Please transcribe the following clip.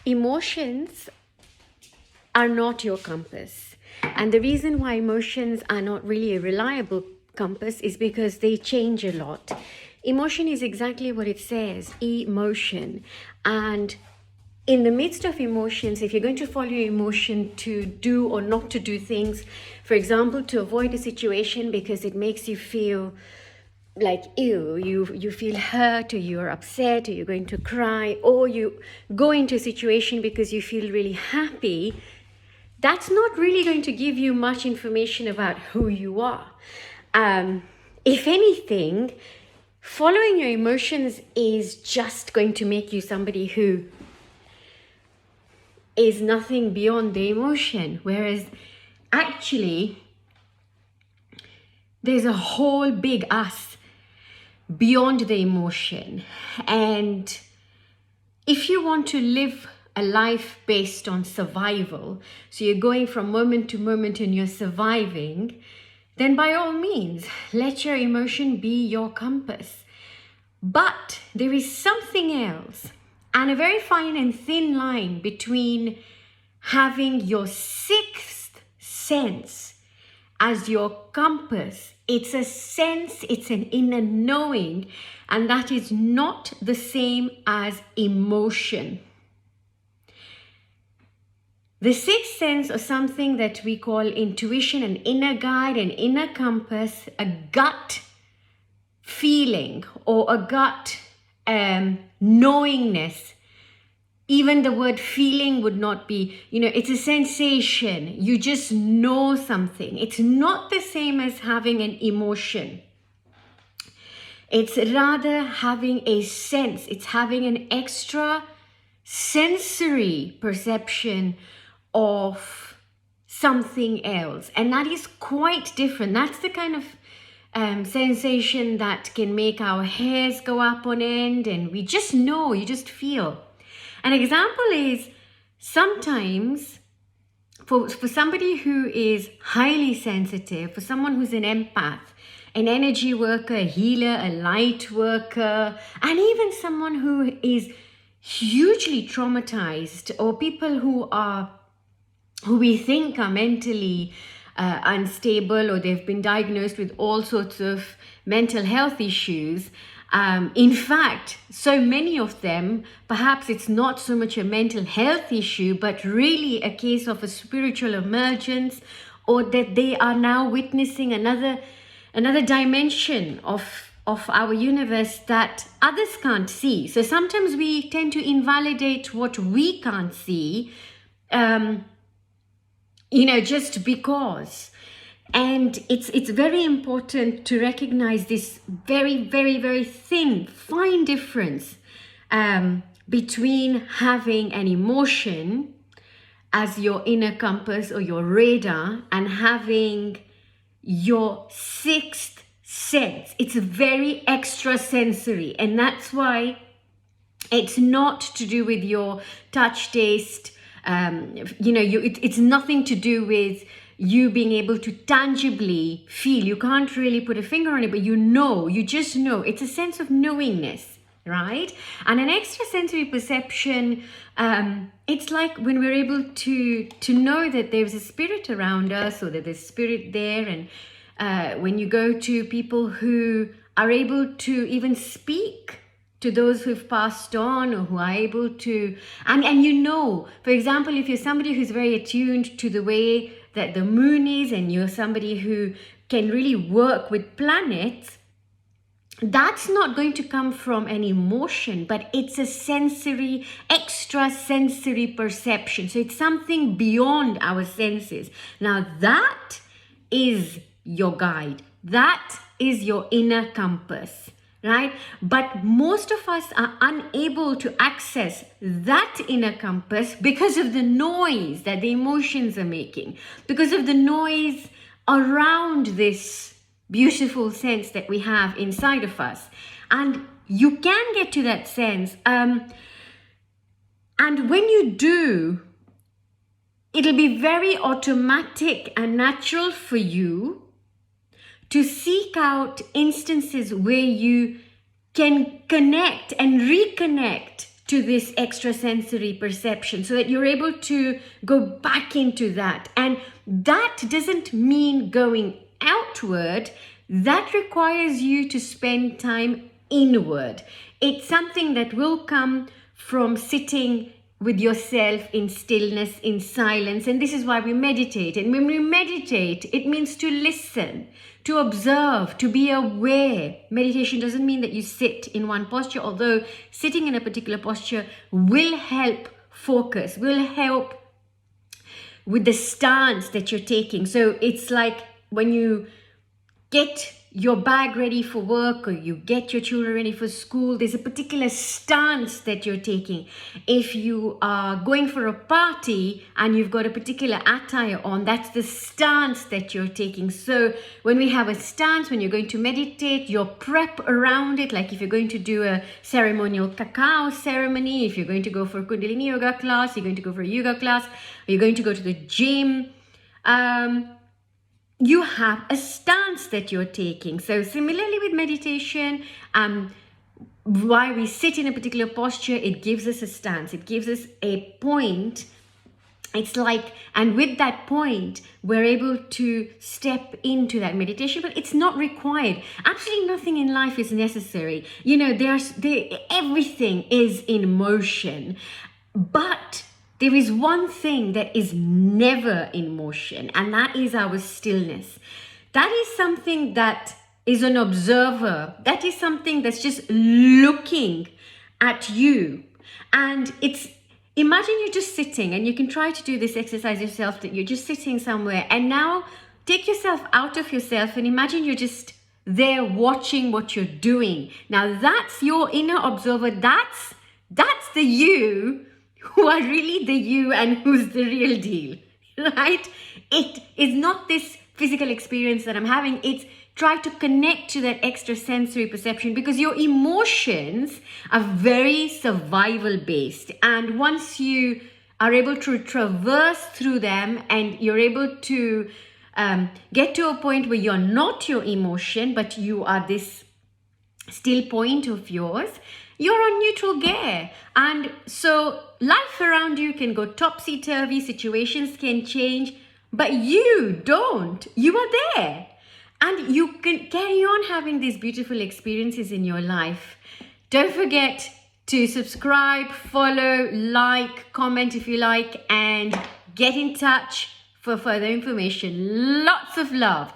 Emotions are not your compass. And the reason why emotions are not really a reliable compass is because they change a lot. Emotion is exactly what it says, emotion. And in the midst of emotions, if you're going to follow your emotion to do or not to do things, for example, to avoid a situation because it makes you feel like you feel hurt, or you're upset, or you're going to cry, or you go into a situation because you feel really happy, that's not really going to give you much information about who you are. If anything, following your emotions is just going to make you somebody who is nothing beyond the emotion, whereas actually there's a whole big us beyond the emotion. And if you want to live a life based on survival, so you're going from moment to moment and you're surviving, then by all means, let your emotion be your compass. But there is something else, and a very fine and thin line between having your sixth sense as your compass. It's a sense, it's an inner knowing, and that is not the same as emotion. The sixth sense, or something that we call intuition, an inner guide, an inner compass, a gut feeling, or a gut knowingness. Even the word feeling would not be, it's a sensation. You just know something. It's not the same as having an emotion. It's rather having a sense. It's having an extra sensory perception of something else. And that is quite different. That's the kind of sensation that can make our hairs go up on end, and we just know, you just feel. An example is sometimes for somebody who is highly sensitive, for someone who's an empath, an energy worker, a healer, a light worker, and even someone who is hugely traumatized, or people who we think are mentally unstable, or they've been diagnosed with all sorts of mental health issues. In fact, so many of them, perhaps it's not so much a mental health issue, but really a case of a spiritual emergence, or that they are now witnessing another dimension of our universe that others can't see. So sometimes we tend to invalidate what we can't see, just because. And it's very important to recognize this very, very, very thin, fine difference between having an emotion as your inner compass or your radar, and having your sixth sense. It's very extrasensory, and that's why it's not to do with your touch, taste. It's nothing to do with you being able to tangibly feel. You can't really put a finger on it, but you just know. It's a sense of knowingness, right? And an extrasensory perception, it's like when we're able to know that there's a spirit around us, or that there's spirit there. And when you go to people who are able to even speak to those who've passed on, or who are able to, and for example, if you're somebody who's very attuned to the way that the moon is, and you're somebody who can really work with planets, that's not going to come from an emotion, but it's a sensory, extrasensory perception. So it's something beyond our senses. Now that is your guide. That is your inner compass, right? But most of us are unable to access that inner compass because of the noise that the emotions are making, because of the noise around this beautiful sense that we have inside of us. And you can get to that sense. And when you do, it'll be very automatic and natural for you to seek out instances where you can connect and reconnect to this extrasensory perception so that you're able to go back into that. And that doesn't mean going outward. That requires you to spend time inward. It's something that will come from sitting with yourself in stillness, in silence. And this is why we meditate. And when we meditate, it means to listen, to observe, to be aware. Meditation doesn't mean that you sit in one posture, although sitting in a particular posture will help focus, will help with the stance that you're taking. So it's like when you get your bag ready for work or you get your children ready for school, there's a particular stance that you're taking. If you are going for a party and you've got a particular attire on, that's the stance that you're taking. So when we have a stance, when you're going to meditate, your prep around it, like if you're going to do a ceremonial cacao ceremony, if you're going to go for a Kundalini yoga class, you're going to go for a yoga class, you're going to go to the gym, you have a stance that you're taking. So similarly with meditation, why we sit in a particular posture, it gives us a stance. It gives us a point. It's like, and with that point, we're able to step into that meditation, but it's not required. Absolutely nothing in life is necessary. You know, everything is in motion, but there is one thing that is never in motion, and that is our stillness. That is something that is an observer. That is something that's just looking at you. And imagine you're just sitting, and you can try to do this exercise yourself, that you're just sitting somewhere, and now take yourself out of yourself and imagine you're just there watching what you're doing. Now that's your inner observer. That's the you who are really the you and who's the real deal, right? It is not this physical experience that I'm having. It's try to connect to that extrasensory perception, because your emotions are very survival based. And once you are able to traverse through them and you're able to get to a point where you're not your emotion, but you are this still point of yours, you're on neutral gear. And so life around you can go topsy-turvy, situations can change, but you don't. You are there. And you can carry on having these beautiful experiences in your life. Don't forget to subscribe, follow, like, comment if you like, and get in touch for further information. Lots of love.